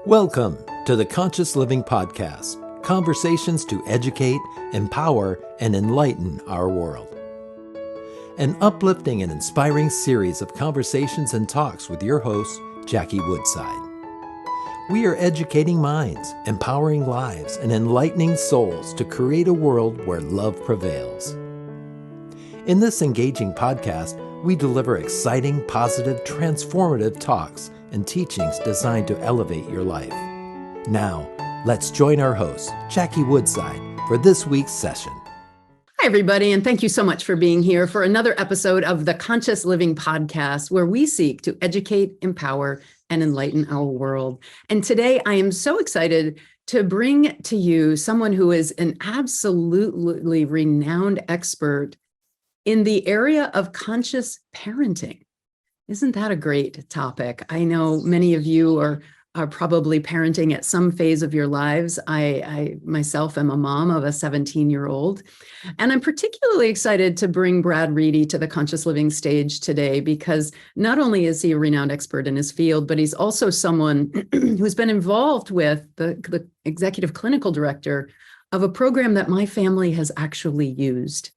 Welcome to the Conscious Living Podcast, conversations to educate, empower, and enlighten our world. An uplifting and inspiring series of conversations and talks with your host, Jackie Woodside. We are educating minds, empowering lives, and enlightening souls to create a world where love prevails. In this engaging podcast, we deliver exciting, positive, transformative talks and teachings designed to elevate your life. Now, let's join our host, Jackie Woodside, for this week's session. Hi, everybody, and thank you so much for being here for another episode of the Conscious Living Podcast, where we seek to educate, empower, and enlighten our world. And today, I am so excited to bring to you someone who is an absolutely renowned expert in the area of conscious parenting. Isn't that a great topic? I know many of you are probably parenting at some phase of your lives. I myself am a mom of a 17-year-old, and I'm particularly excited to bring Brad Reedy to the Conscious Living stage today because not only is he a renowned expert in his field, but he's also someone who's been involved with the executive clinical director of a program that my family has actually used.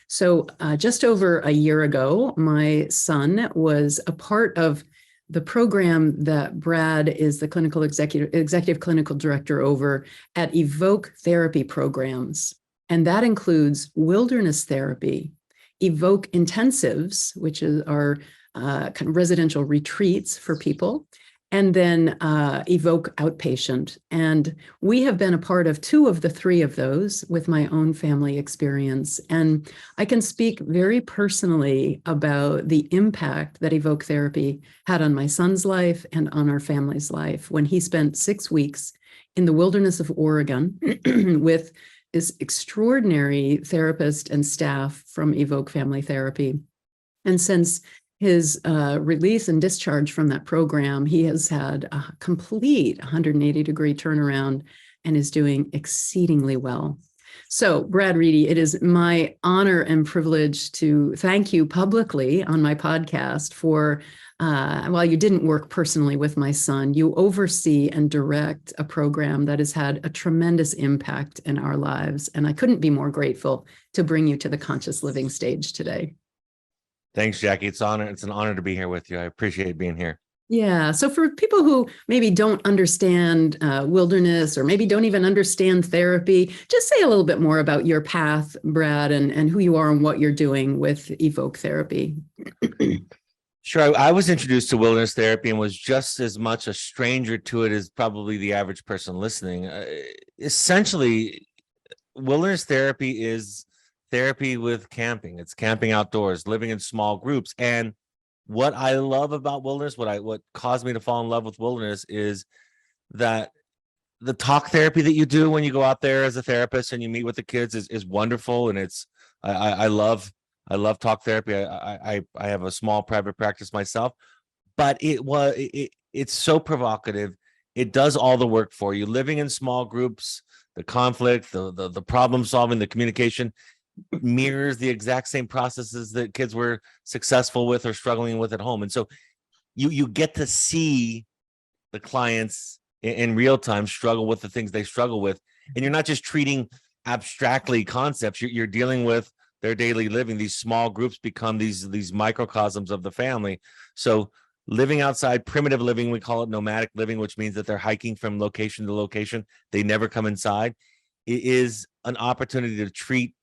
So just over a year ago, my son was a part of the program that Brad is the executive clinical director over at Evoke Therapy Programs. And that includes wilderness therapy, Evoke intensives, which are kind of residential retreats for people, and then Evoke outpatient. And we have been a part of 2 of the 3 of those with my own family experience. And I can speak very personally about the impact that Evoke therapy had on my son's life and on our family's life when he spent 6 weeks in the wilderness of Oregon with this extraordinary therapist and staff from Evoke Family Therapy. And since his release and discharge from that program, he has had a complete 180-degree turnaround and is doing exceedingly well. So, Brad Reedy, it is my honor and privilege to thank you publicly on my podcast for, while you didn't work personally with my son, you oversee and direct a program that has had a tremendous impact in our lives. And I couldn't be more grateful to bring you to the Conscious Living stage today. Thanks, Jackie. It's an honor to be here with you. I appreciate being here. Yeah. So for people who maybe don't understand wilderness or maybe don't even understand therapy, just say a little bit more about your path, Brad, and who you are and what you're doing with Evoke Therapy. Sure. I was introduced to wilderness therapy and was just as much a stranger to it as probably the average person listening. Essentially, wilderness therapy is therapy with camping. It's camping outdoors, living in small groups. And what I love about wilderness, what caused me to fall in love with wilderness is that the talk therapy that you do when you go out there as a therapist and you meet with the kids is wonderful. And I love talk therapy. I have a small private practice myself, but it's so provocative. It does all the work for you. Living in small groups, the conflict, the problem solving, the communication mirrors the exact same processes that kids were successful with or struggling with at home. And so you get to see the clients in real time struggle with the things they struggle with. And you're not just treating abstractly concepts, you're dealing with their daily living. These small groups become these microcosms of the family. So living outside, primitive living, we call it nomadic living, which means that they're hiking from location to location. They never come inside. It is an opportunity to treat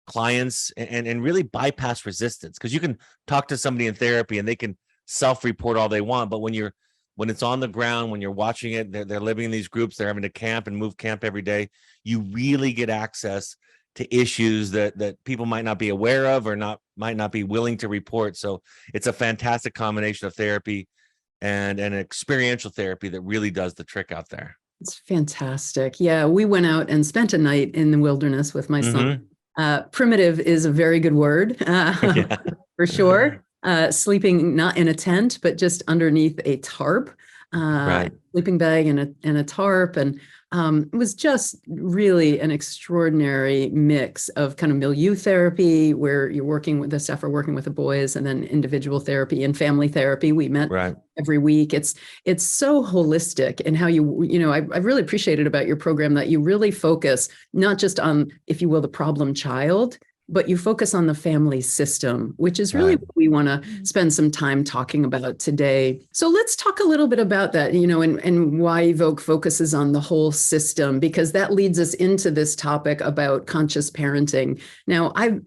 clients and really bypass resistance, because you can talk to somebody in therapy and they can self-report all they want, but when it's on the ground, when you're watching it, they're living in these groups, they're having to camp and move camp every day, you really get access to issues that people might not be aware of or might not be willing to report. So it's a fantastic combination of therapy and an experiential therapy that really does the trick out there. It's fantastic. Yeah, we went out and spent a night in the wilderness with my son. Primitive is a very good word for sure. Sleeping not in a tent, but just underneath a tarp Right. sleeping bag and a tarp. And it was just really an extraordinary mix of kind of milieu therapy, where you're working with the staff are working with the boys, and then individual therapy and family therapy. We met Right. every week. It's so holistic, and how I really appreciated about your program that you really focus not just on, if you will, the problem child, but you focus on the family system, which is really Right. what we want to spend some time talking about today. So let's talk a little bit about that, and why Evoke focuses on the whole system, because that leads us into this topic about conscious parenting. Now, I'd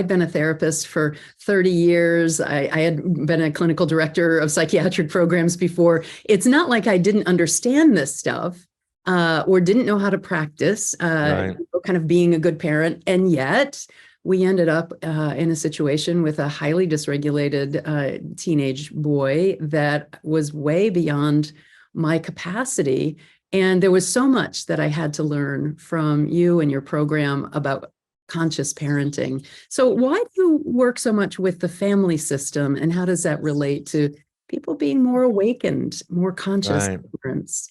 been a therapist for 30 years. I had been a clinical director of psychiatric programs before. It's not like I didn't understand this stuff. Or didn't know how to practice, Right. kind of being a good parent. And yet we ended up in a situation with a highly dysregulated teenage boy that was way beyond my capacity. And there was so much that I had to learn from you and your program about conscious parenting. So why do you work so much with the family system, and how does that relate to people being more awakened, more conscious Right. parents?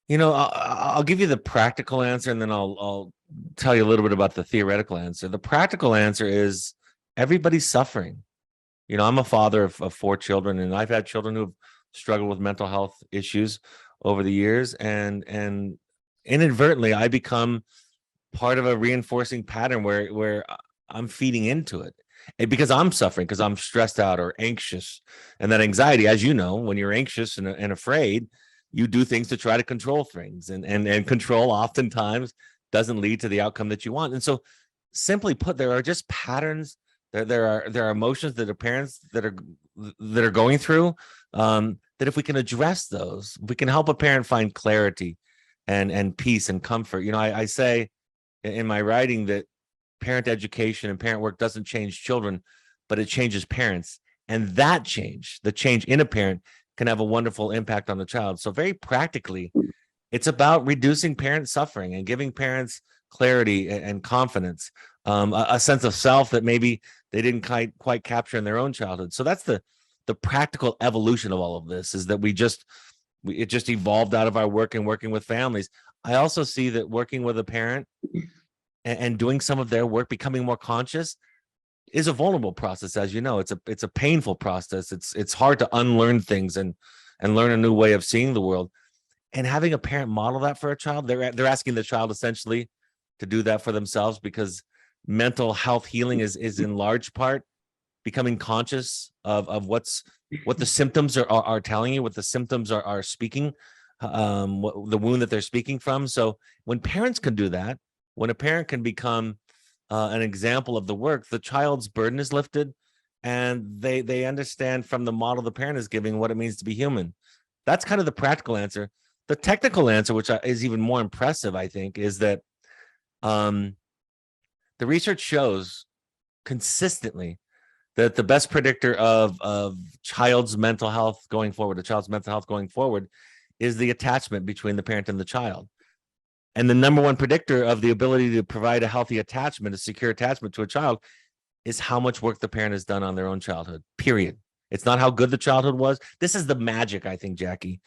I'll give you the practical answer, and then I'll tell you a little bit about the theoretical answer. The practical answer is everybody's suffering. I'm a father of 4 children, and I've had children who've struggled with mental health issues over the years, and inadvertently I become part of a reinforcing pattern where I'm feeding into it. And because I'm suffering, because I'm stressed out or anxious. And that anxiety, as you know, when you're anxious and afraid, you do things to try to control things, and control oftentimes doesn't lead to the outcome that you want. And so, simply put, there are just patterns. There are emotions that are parents that are going through, that if we can address those, we can help a parent find clarity and peace and comfort. I say in my writing that parent education and parent work doesn't change children, but it changes parents. And that change, the change in a parent, can have a wonderful impact on the child. So very practically, it's about reducing parent suffering and giving parents clarity and confidence, a sense of self that maybe they didn't quite capture in their own childhood. So that's the practical evolution of all of this, is that it just evolved out of our work and working with families. I also see that working with a parent and doing some of their work, becoming more conscious, is a vulnerable process. As you know, it's a painful process. It's hard to unlearn things and learn a new way of seeing the world. And having a parent model that for a child, they're asking the child essentially to do that for themselves, because mental health healing is in large part becoming conscious of what the symptoms are telling you, what the symptoms are speaking, what the wound that they're speaking from. So when parents can do that, when a parent can become an example of the work, the child's burden is lifted, and they understand from the model the parent is giving what it means to be human. That's kind of the practical answer. The technical answer, which is even more impressive, I think, is that the research shows consistently that the best predictor of child's mental health going forward, is the attachment between the parent and the child. And the number one predictor of the ability to provide a healthy attachment, a secure attachment to a child, is how much work the parent has done on their own childhood, period. It's not how good the childhood was. This is the magic, I think, Jackie.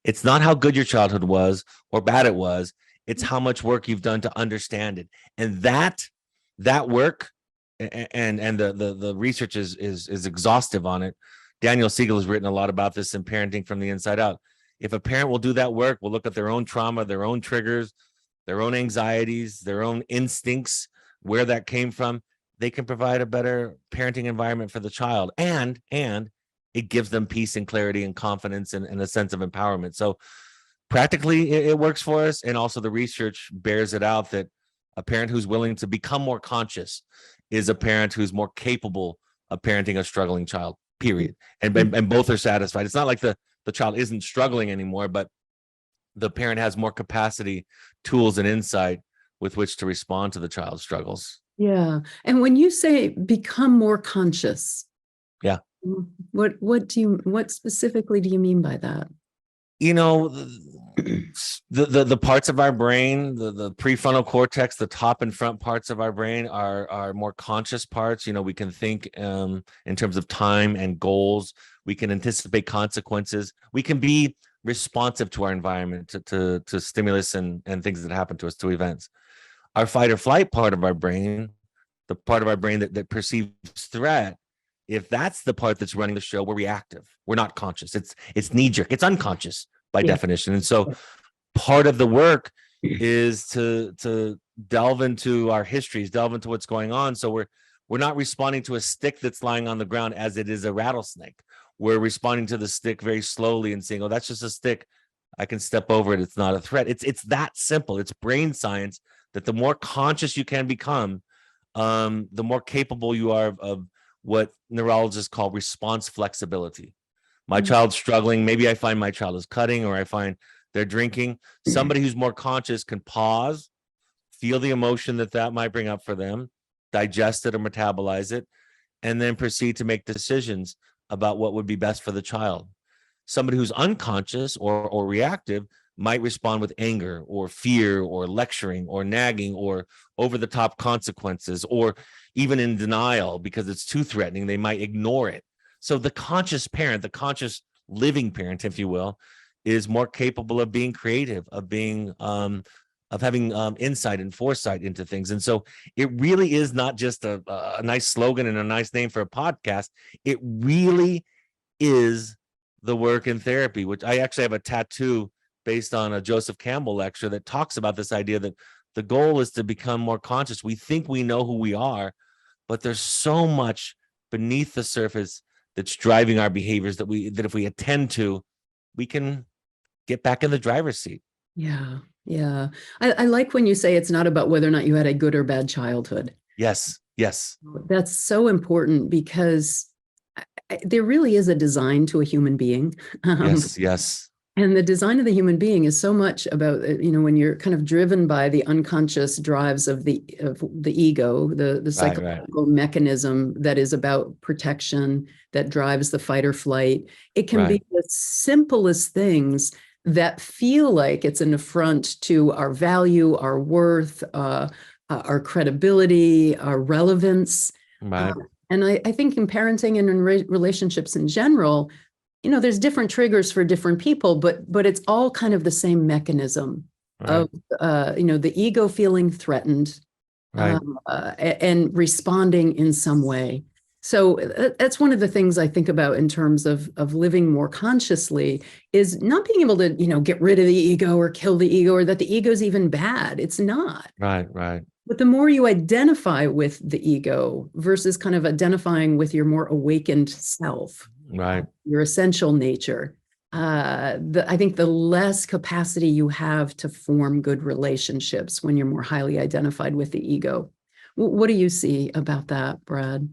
It's not how good your childhood was or bad it was. It's how much work you've done to understand it. And that work and the research is exhaustive on it. Daniel Siegel has written a lot about this in Parenting from the Inside Out. If a parent will do that work, will look at their own trauma, their own triggers, their own anxieties, their own instincts, where that came from, they can provide a better parenting environment for the child. And it gives them peace and clarity and confidence and a sense of empowerment. So practically it works for us. And also the research bears it out that a parent who's willing to become more conscious is a parent who's more capable of parenting a struggling child, period. And both are satisfied. It's not like the child isn't struggling anymore, but the parent has more capacity, tools, and insight with which to respond to the child's struggles. Yeah. And when you say become more conscious, yeah, what specifically do you mean by that? The parts of our brain, the prefrontal cortex, the top and front parts of our brain are more conscious parts. We can think in terms of time and goals. We can anticipate consequences. We can be responsive to our environment, to stimulus and things that happen to us, to events. Our fight or flight part of our brain, the part of our brain that perceives threat, if that's the part that's running the show, we're reactive. We're not conscious. It's knee-jerk. It's unconscious by definition. And so part of the work is to delve into our histories, delve into what's going on. So we're not responding to a stick that's lying on the ground as it is a rattlesnake. We're responding to the stick very slowly and saying, oh, that's just a stick. I can step over it. It's not a threat. It's that simple. It's brain science that the more conscious you can become, the more capable you are of what neurologists call response flexibility. My child's struggling. Maybe I find my child is cutting, or I find they're drinking. Somebody who's more conscious can pause, feel the emotion that might bring up for them, digest it or metabolize it, and then proceed to make decisions about what would be best for the child. Somebody who's unconscious or reactive might respond with anger or fear or lecturing or nagging or over-the-top consequences, or even in denial because it's too threatening. They might ignore it. So the conscious parent, the conscious living parent, if you will, is more capable of being creative, of being of having insight and foresight into things. And so it really is not just a nice slogan and a nice name for a podcast. It really is the work in therapy, which I actually have a tattoo based on a Joseph Campbell lecture that talks about this idea that the goal is to become more conscious. We think we know who we are, but there's so much beneath the surface that's driving our behaviors that if we attend to, we can get back in the driver's seat. Yeah. Yeah. I like when you say it's not about whether or not you had a good or bad childhood. Yes. That's so important, because there really is a design to a human being. Yes. And the design of the human being is so much about, when you're kind of driven by the unconscious drives of the ego, the psychological mechanism that is about protection, that drives the fight or flight. It can be the simplest things that feel like it's an affront to our value, our worth, our credibility, our relevance. Right. And I think in parenting and in relationships in general, there's different triggers for different people, but it's all kind of the same mechanism of, the ego feeling threatened, and responding in some way. So that's one of the things I think about in terms of living more consciously, is not being able to, get rid of the ego or kill the ego, or that the ego is even bad. It's not. Right. But the more you identify with the ego versus kind of identifying with your more awakened self, your essential nature, I think the less capacity you have to form good relationships when you're more highly identified with the ego. What do you see about that, Brad?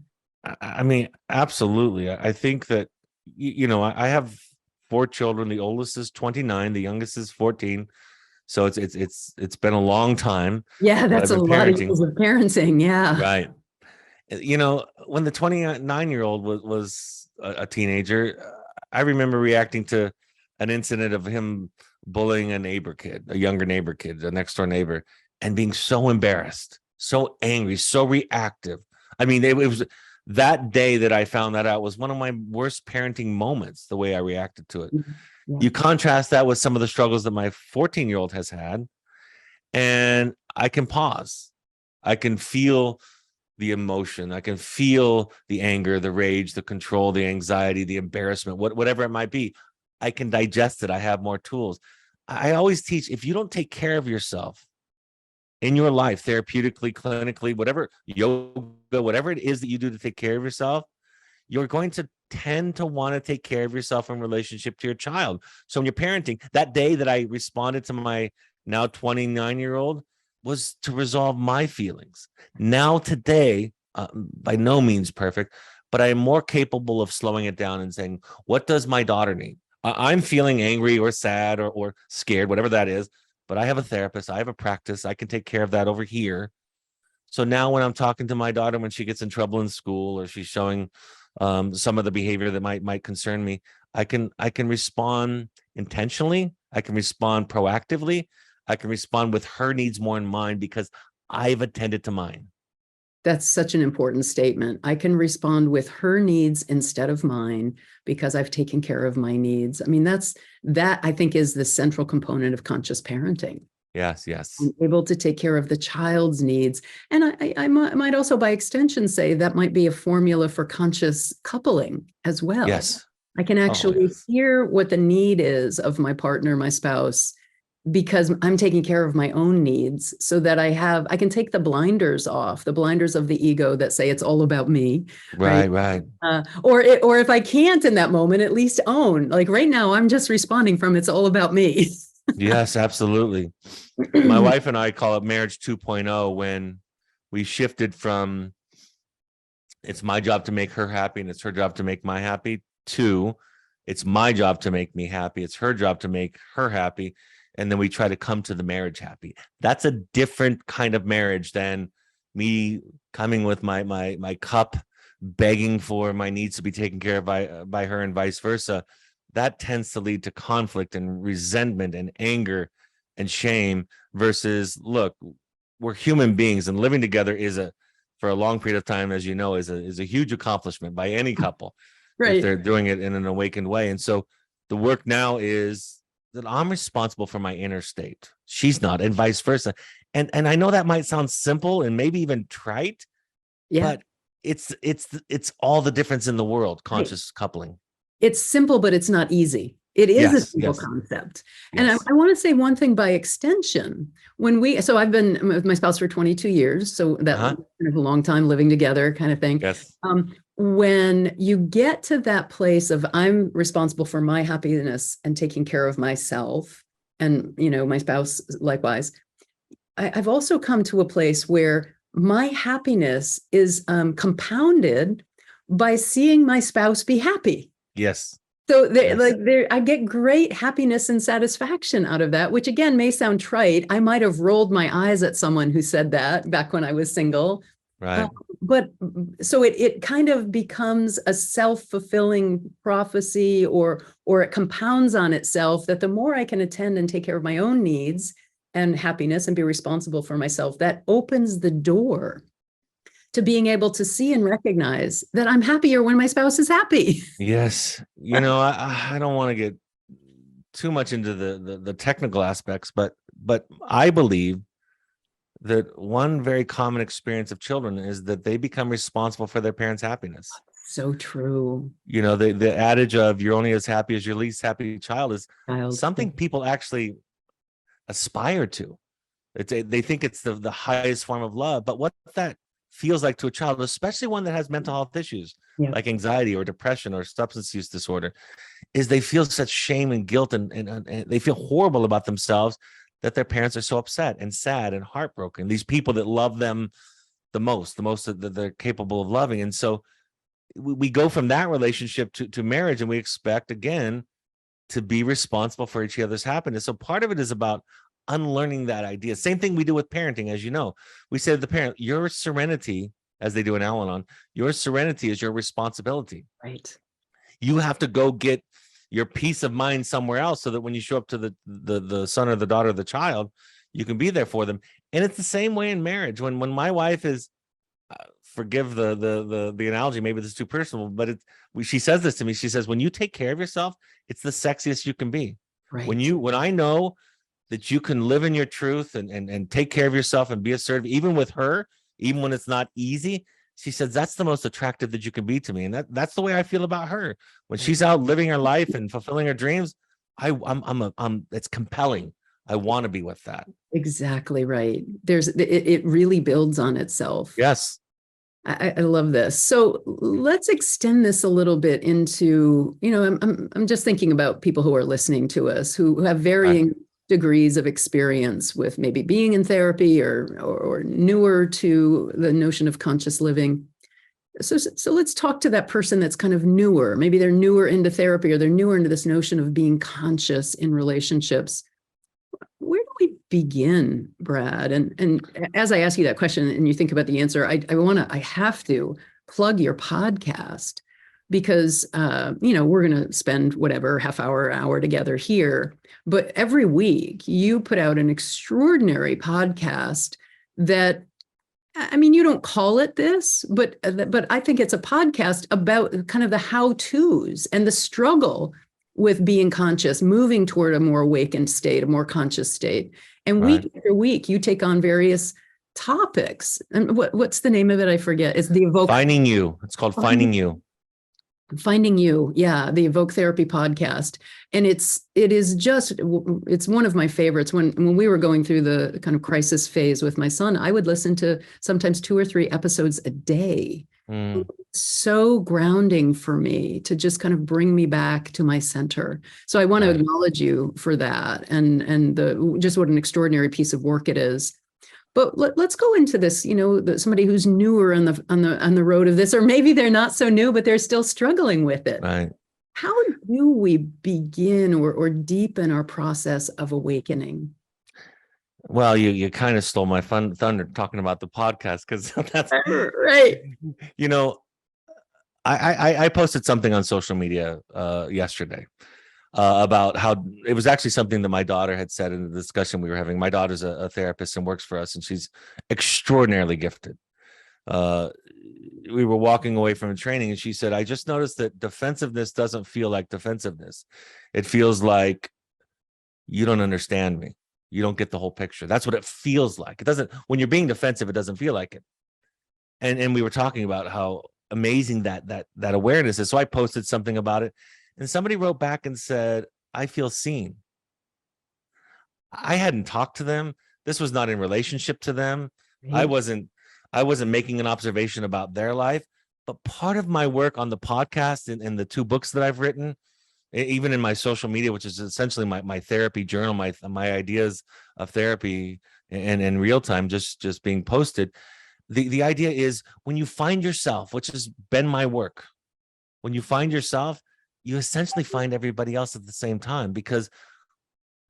I mean, absolutely. I think that, I have 4 children. The oldest is 29. The youngest is 14. So it's been a long time. Yeah, that's a lot of years of parenting. Yeah. Right. When the 29-year-old was a teenager, I remember reacting to an incident of him bullying a younger neighbor kid, a next door neighbor, and being so embarrassed, so angry, so reactive. I mean, it was that day that I found that out was one of my worst parenting moments, the way I reacted to it. Yeah. You contrast that with some of the struggles that my 14-year-old has had, and I can pause. I can feel the emotion. I can feel the anger, the rage, the control, the anxiety, the embarrassment, whatever it might be. I can digest it. I have more tools. I always teach, if you don't take care of yourself in your life, therapeutically, clinically, whatever, yoga, whatever it is that you do to take care of yourself, you're going to tend to want to take care of yourself in relationship to your child. So when you're parenting, that day that I responded to my now 29-year-old was to resolve my feelings. Now today, by no means perfect, but I am more capable of slowing it down and saying, what does my daughter need? I'm feeling angry or sad or scared, whatever that is, but I have a therapist. I have a practice. I can take care of that over here. So now when I'm talking to my daughter, when she gets in trouble in school or she's showing some of the behavior that might concern me, I can respond intentionally. I can respond proactively. I can respond with her needs more in mind because I've attended to mine. That's such an important statement. I can respond with her needs instead of mine because I've taken care of my needs. I mean, that I think is the central component of conscious parenting. Yes, yes. I'm able to take care of the child's needs. And I might also, by extension, say that might be a formula for conscious coupling as well. Yes. I can actually yes. hear what the need is of my partner, my spouse, because I'm taking care of my own needs so that I can take the blinders off, the blinders of the ego that say it's all about me. Right, right. Or if I can't in that moment, at least own, like right now, I'm just responding from it's all about me. Yes, absolutely. My wife and I call it marriage 2.0 when we shifted from it's my job to make her happy and it's her job to make my happy to it's my job to make me happy. It's her job to make her happy. And then we try to come to the marriage happy. That's a different kind of marriage than me coming with my cup, begging for my needs to be taken care of by her and vice versa. That tends to lead to conflict and resentment and anger and shame versus, look, we're human beings and living together for a long period of time, as you know, is a huge accomplishment by any couple. Right. If they're doing it in an awakened way. And so the work now is that I'm responsible for my inner state. She's not, and vice versa. And I know that might sound simple and maybe even trite, but it's all the difference in the world, conscious coupling. It's simple, but it's not easy. It is a simple concept. And I want to say one thing by extension. So I've been with my spouse for 22 years. So that's kind of a long time living together kind of thing. Yes. When you get to that place of I'm responsible for my happiness and taking care of myself and, my spouse likewise, I've also come to a place where my happiness is compounded by seeing my spouse be happy. Yes. So I get great happiness and satisfaction out of that, which again may sound trite. I might have rolled my eyes at someone who said that back when I was single. Right. But so it kind of becomes a self-fulfilling prophecy or it compounds on itself that the more I can attend and take care of my own needs and happiness and be responsible for myself, that opens the door to being able to see and recognize that I'm happier when my spouse is happy. Yes. I don't want to get too much into the technical aspects, but I believe that one very common experience of children is that they become responsible for their parents' happiness. So true. The adage of you're only as happy as your least happy child is something people actually aspire to. They think it's the highest form of love, but what that feels like to a child, especially one that has mental health issues like anxiety or depression or substance use disorder, is they feel such shame and guilt and they feel horrible about themselves that their parents are so upset and sad and heartbroken. These people that love them the most that they're capable of loving. And so we go from that relationship to marriage, and we expect again to be responsible for each other's happiness. So part of it is about unlearning that idea. Same thing we do with parenting, as you know. We say to the parent, your serenity, as they do in Al-Anon, your serenity is your responsibility. Right. You have to go get your peace of mind somewhere else so that when you show up to the son or the daughter of the child, you can be there for them. And it's the same way in marriage. When my wife is, forgive the analogy, maybe this is too personal, but she says this to me. She says, when you take care of yourself, it's the sexiest you can be. Right. When I know that you can live in your truth and take care of yourself and be assertive, even with her, even when it's not easy. She says, that's the most attractive that you can be to me. And that's the way I feel about her. When she's out living her life and fulfilling her dreams, it's compelling. I want to be with that. Exactly right. It really builds on itself. Yes. I love this. So let's extend this a little bit into, I'm just thinking about people who are listening to us who have varying degrees of experience with maybe being in therapy or newer to the notion of conscious living. So let's talk to that person that's kind of newer. Maybe they're newer into therapy or they're newer into this notion of being conscious in relationships. Where do we begin, Brad? And as I ask you that question and you think about the answer, I have to plug your podcast, because, we're going to spend whatever half hour together here. But every week you put out an extraordinary podcast that, I mean, you don't call it this, but I think it's a podcast about kind of the how-tos and the struggle with being conscious, moving toward a more awakened state, a more conscious state. And Right. week after week, you take on various topics. And what's the name of it? I forget. It's the Evoke. Finding You. It's called Finding You. Finding You. Yeah, the Evoke Therapy podcast. And it's one of my favorites. When we were going through the kind of crisis phase with my son, I would listen to sometimes 2 or 3 episodes a day. So grounding for me to just kind of bring me back to my center. So I want to acknowledge you for that, and just what an extraordinary piece of work it is. But let's go into this. Somebody who's newer on the road of this, or maybe they're not so new, but they're still struggling with it. Right. How do we begin or deepen our process of awakening? Well, you kind of stole my thunder talking about the podcast, because that's right. I posted something on social media yesterday about how it was actually something that my daughter had said in the discussion we were having. My daughter's a therapist and works for us, and she's extraordinarily gifted. We were walking away from a training, and she said, I just noticed that defensiveness doesn't feel like defensiveness. It feels like you don't understand me. You don't get the whole picture. That's what it feels like. It doesn't, when you're being defensive, it doesn't feel like it. And we were talking about how amazing that awareness is. So I posted something about it, and somebody wrote back and said, I feel seen. I hadn't talked to them. This was not in relationship to them. I wasn't making an observation about their life. But part of my work on the podcast and the 2 books that I've written, even in my social media, which is essentially my therapy journal, my ideas of therapy and in real time, just being posted. The idea is, when you find yourself, which has been my work, when you find yourself, you essentially find everybody else at the same time, because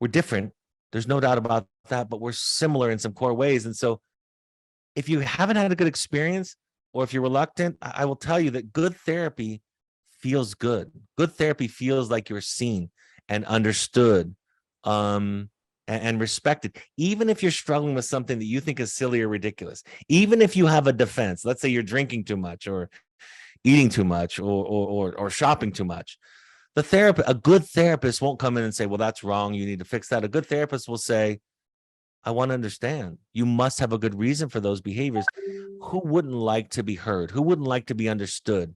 we're different. There's no doubt about that, but we're similar in some core ways. And so if you haven't had a good experience, or if you're reluctant, I will tell you that good therapy feels good. Good therapy feels like you're seen and understood and respected. Even if you're struggling with something that you think is silly or ridiculous, even if you have a defense, let's say you're drinking too much or eating too much or shopping too much, a good therapist won't come in and say, well, that's wrong, you need to fix that. A good therapist will say, I want to understand. You must have a good reason for those behaviors. Who wouldn't like to be heard? Who wouldn't like to be understood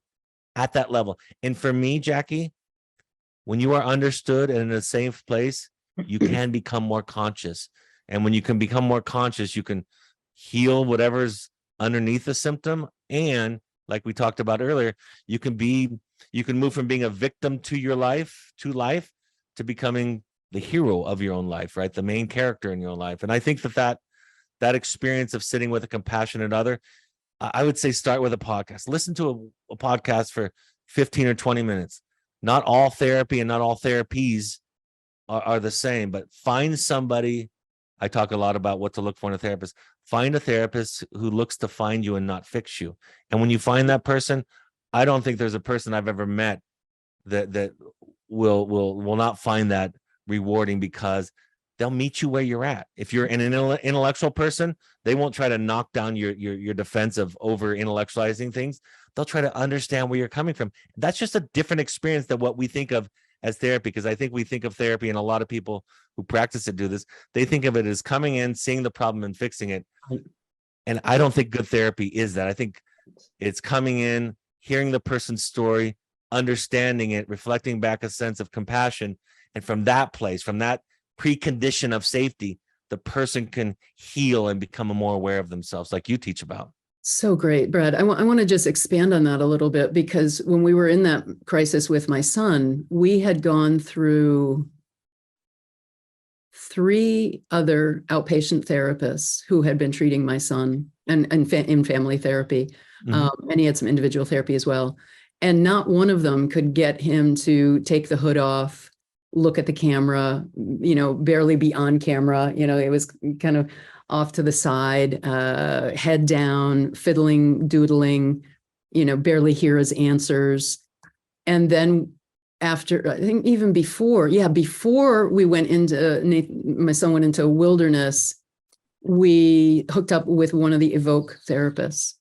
at that level? And for me, Jackie, when you are understood and in a safe place, you can become more conscious. And when you can become more conscious, you can heal whatever's underneath the symptom. And like we talked about earlier, you can move from being a victim to life to becoming the hero of your own life, right? The main character in your own life. And I think that experience of sitting with a compassionate other, I would say start with a podcast. Listen to a podcast for 15 or 20 minutes. Not all therapy and not all therapies are the same, but find somebody. I talk a lot about what to look for in a therapist. Find a therapist who looks to find you and not fix you. And when you find that person, I don't think there's a person I've ever met that will not find that rewarding, because they'll meet you where you're at. If you're an intellectual person, they won't try to knock down your defense of over intellectualizing things. They'll try to understand where you're coming from. That's just a different experience than what we think of as therapy, because I think we think of therapy, and a lot of people who practice it do this. They think of it as coming in, seeing the problem and fixing it. And I don't think good therapy is that. I think it's coming in, hearing the person's story, understanding it, reflecting back a sense of compassion. And from that place, from that precondition of safety, the person can heal and become more aware of themselves, like you teach about. So great, Brad. I want to just expand on that a little bit, because when we were in that crisis with my son, we had gone through 3 other outpatient therapists who had been treating my son and in family therapy. And he had some individual therapy as well. And not one of them could get him to take the hood off, look at the camera, barely be on camera. It was kind of off to the side, head down, fiddling, doodling, barely hear his answers. And then after, I think even before we went into, my son went into a wilderness, we hooked up with one of the Evoke therapists.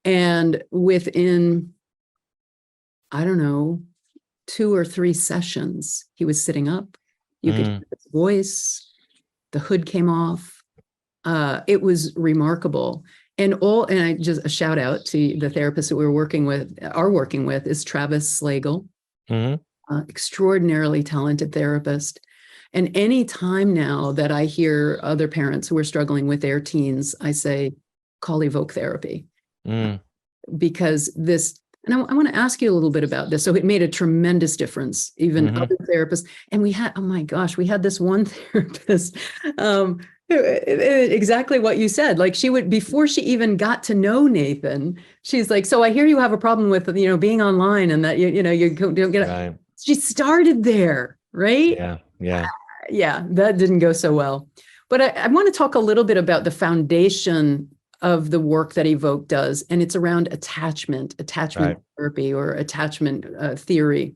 And within, I don't know, 2 or 3 sessions, he was sitting up. You could hear his voice. The hood came off. It was remarkable. And I just, a shout out to the therapist that are working with is Travis Slagle, extraordinarily talented therapist. And any time now that I hear other parents who are struggling with their teens, I say, call Evoke Therapy. Because this, and I want to ask you a little bit about this. So it made a tremendous difference, even other therapists. And we had, oh my gosh, we had this one therapist, exactly what you said. Like she would, before she even got to know Nathan, she's like, so I hear you have a problem with, being online and that, you don't get it. Right. She started there, right? Yeah, that didn't go so well. But I want to talk a little bit about the foundation of the work that Evoke does, and it's around attachment therapy or attachment theory.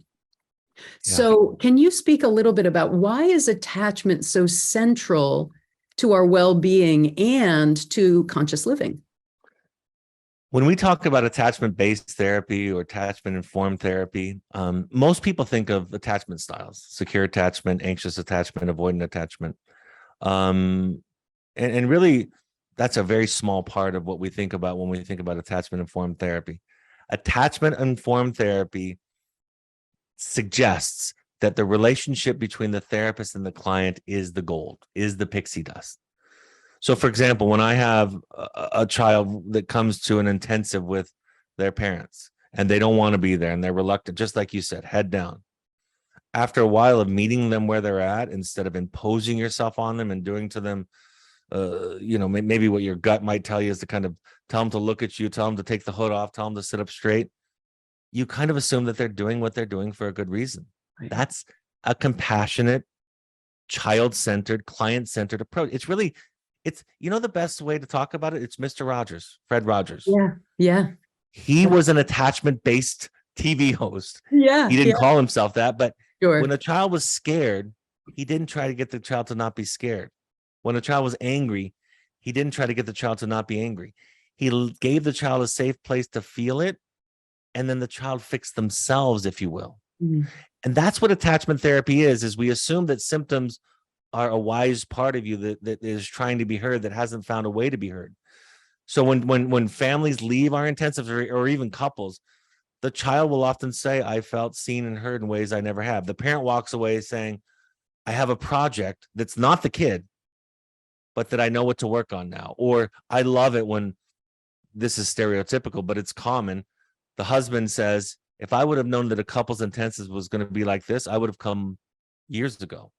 Yeah. So can you speak a little bit about why is attachment so central to our well-being and to conscious living? When we talk about attachment-based therapy or attachment-informed therapy, most people think of attachment styles: secure attachment, anxious attachment, avoidant attachment. And really, that's a very small part of what we think about when we think about attachment-informed therapy. Attachment-informed therapy suggests that the relationship between the therapist and the client is the gold, is the pixie dust. So, for example, when I have a child that comes to an intensive with their parents and they don't want to be there and they're reluctant, just like you said, head down. After a while of meeting them where they're at, instead of imposing yourself on them and doing to them, maybe what your gut might tell you is to kind of tell them to look at you, tell them to take the hood off, tell them to sit up straight. You kind of assume that they're doing what they're doing for a good reason. Right. That's a compassionate, child-centered, client-centered approach. It's the best way to talk about it. It's Mr. Rogers, Fred Rogers. Yeah. He was an attachment-based TV host. Yeah. He didn't call himself that, but sure. When a child was scared, he didn't try to get the child to not be scared. When a child was angry, he didn't try to get the child to not be angry. He gave the child a safe place to feel it, and then the child fixed themselves, if you will. And that's what attachment therapy is we assume that symptoms are a wise part of you that is trying to be heard, that hasn't found a way to be heard. So when families leave our intensives or even couples, the child will often say, I felt seen and heard in ways I never have. The parent walks away saying, I have a project that's not the kid, but that I know what to work on now. Or I love it when, this is stereotypical, but it's common. The husband says, if I would have known that a couple's intensive was going to be like this, I would have come years ago.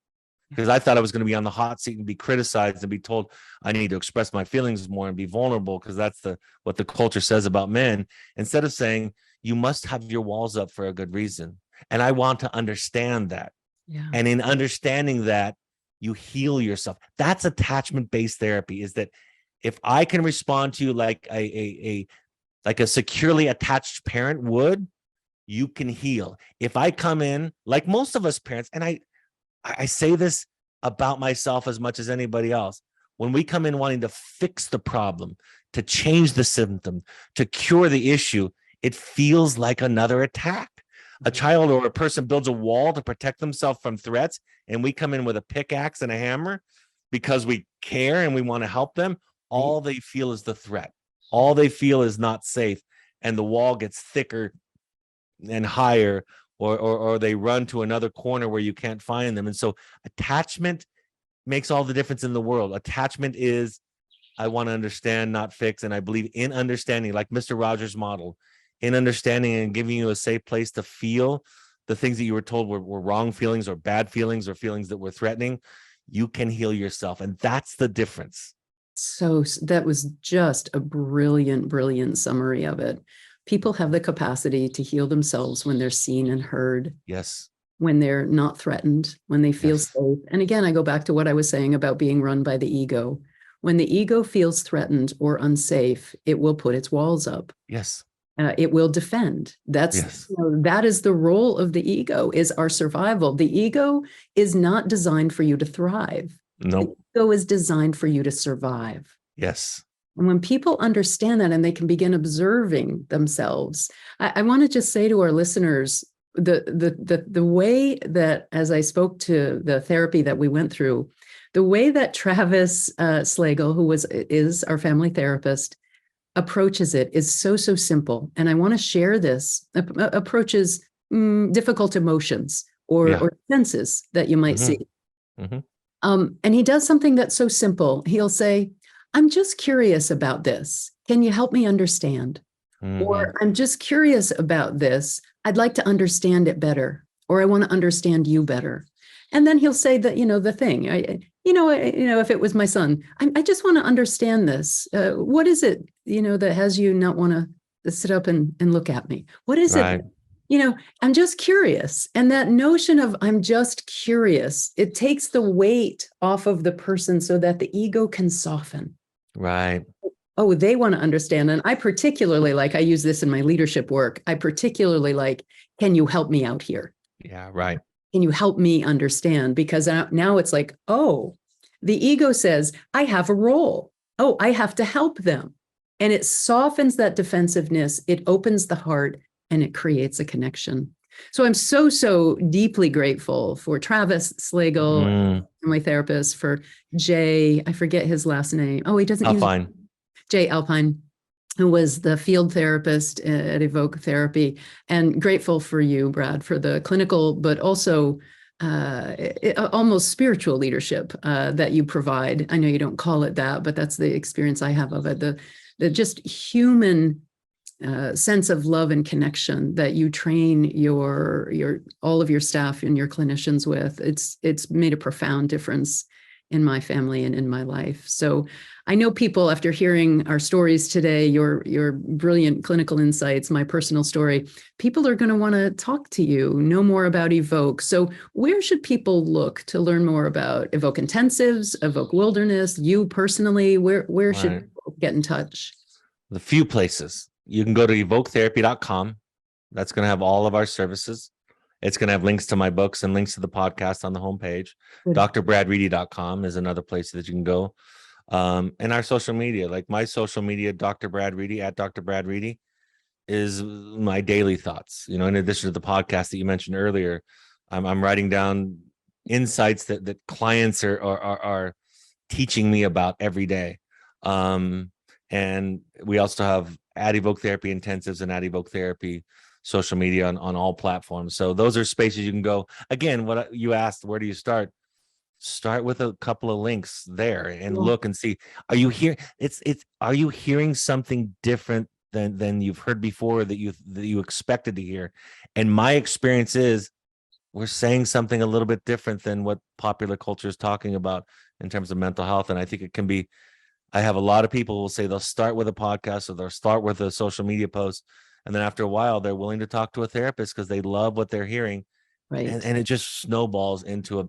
Because I thought I was going to be on the hot seat and be criticized and be told I need to express my feelings more and be vulnerable, because that's what the culture says about men, instead of saying you must have your walls up for a good reason. And I want to understand that. Yeah. And in understanding that, you heal yourself. That's attachment-based therapy, is that if I can respond to you like a securely attached parent would, you can heal. If I come in like most of us parents, and I say this about myself as much as anybody else, when we come in wanting to fix the problem, to change the symptom, to cure the issue, it feels like another attack. A child or a person builds a wall to protect themselves from threats, and we come in with a pickaxe and a hammer because we care and we want to help them. All they feel is the threat. All they feel is not safe, and the wall gets thicker and higher, or they run to another corner where you can't find them. And so attachment makes all the difference in the world. Attachment is, I want to understand, not fix. And I believe in understanding, like Mr. Rogers' model, in understanding and giving you a safe place to feel the things that you were told were wrong feelings or bad feelings or feelings that were threatening. You can heal yourself. And that's the difference. So that was just a brilliant summary of it. People have the capacity to heal themselves when they're seen and heard. Yes. When they're not threatened, when they feel safe. And again, I go back to what I was saying about being run by the ego. When the ego feels threatened or unsafe, it will put its walls up. Yes. It will defend. Yes. That is the role of the ego, is our survival. The ego is not designed for you to thrive. Nope. The ego is designed for you to survive. Yes. And when people understand that and they can begin observing themselves, I want to just say to our listeners, the way that, as I spoke to the therapy that we went through, the way that Travis Slagle, who is our family therapist, approaches it is so simple. And I want to share this. Approaches difficult emotions or senses that you might see. Mm-hmm. And he does something that's so simple. He'll say, I'm just curious about this. Can you help me understand? Mm-hmm. Or I'm just curious about this. I'd like to understand it better. Or I want to understand you better. And then he'll say that, the thing, if it was my son, I just want to understand this. What is it, that has you not want to sit up and look at me? What is it? I'm just curious. And that notion of I'm just curious, it takes the weight off of the person so that the ego can soften. Right. Oh, they want to understand. And I particularly I use this in my leadership work. I particularly can you help me out here? Yeah, right. Can you help me understand? Because now it's oh, the ego says, I have a role. Oh, I have to help them. And it softens that defensiveness. It opens the heart and it creates a connection. So I'm so deeply grateful for Travis Slagle, my therapist, for Jay. I forget his last name. Oh, he doesn't use Jay Alpine, who was the field therapist at Evoke Therapy, and grateful for you, Brad, for the clinical, but also almost spiritual leadership that you provide. I know you don't call it that, but that's the experience I have of it. The just human sense of love and connection that you train your all of your staff and your clinicians with. It's made a profound difference in my family and in my life. So I know people, after hearing our stories today, your brilliant clinical insights, my personal story, people are going to want to talk to you, know more about Evoke. So where should people look to learn more about Evoke Intensives, Evoke Wilderness, you personally? Where should people get in touch? The few places. You can go to evoketherapy.com. That's going to have all of our services. It's going to have links to my books and links to the podcast on the homepage. drbradreedy.com is another place that you can go. And our social media, like my social media, Dr. Brad Reedy, at Dr. Brad Reedy, is my daily thoughts. In addition to the podcast that you mentioned earlier, I'm writing down insights that clients are teaching me about every day. And we also have at Evoke Therapy Intensives and at Evoke Therapy social media on all platforms. So those are spaces you can go. Again, what you asked, where do you start? Start with a couple of links there and look and see, are you here? Are you hearing something different than you've heard before, that you expected to hear? And my experience is we're saying something a little bit different than what popular culture is talking about in terms of mental health. And I think it can be, I have a lot of people who will say they'll start with a podcast or they'll start with a social media post. And then after a while, they're willing to talk to a therapist because they love what they're hearing. Right. And it just snowballs into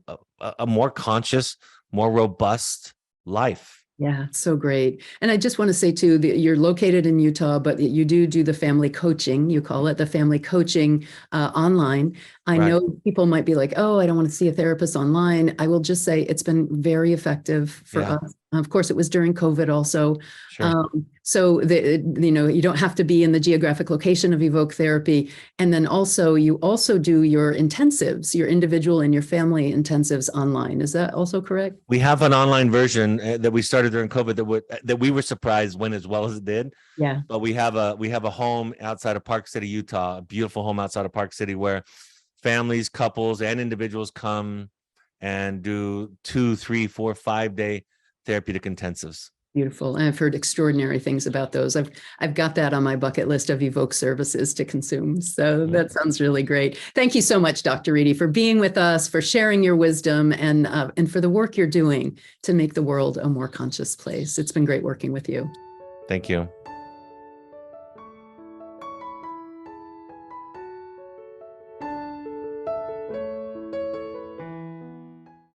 a more conscious, more robust life. Yeah, it's so great. And I just want to say too, that you're located in Utah, but you do the family coaching. You call it the family coaching online. I know people might be like, oh, I don't want to see a therapist online. I will just say it's been very effective for us. Of course, it was during COVID also. Sure. So you don't have to be in the geographic location of Evoke Therapy. And then you also do your intensives, your individual and your family intensives online. Is that also correct? We have an online version that we started during COVID that we were surprised went as well as it did. Yeah. But we have a home outside of Park City, Utah, a beautiful home outside of Park City where families, couples, and individuals come and do 2, 3, 4, 5-day therapeutic intensives. Beautiful. And I've heard extraordinary things about those. I've got that on my bucket list of Evoke services to consume. So that sounds really great. Thank you so much, Dr. Reedy, for being with us, for sharing your wisdom, and for the work you're doing to make the world a more conscious place. It's been great working with you. Thank you.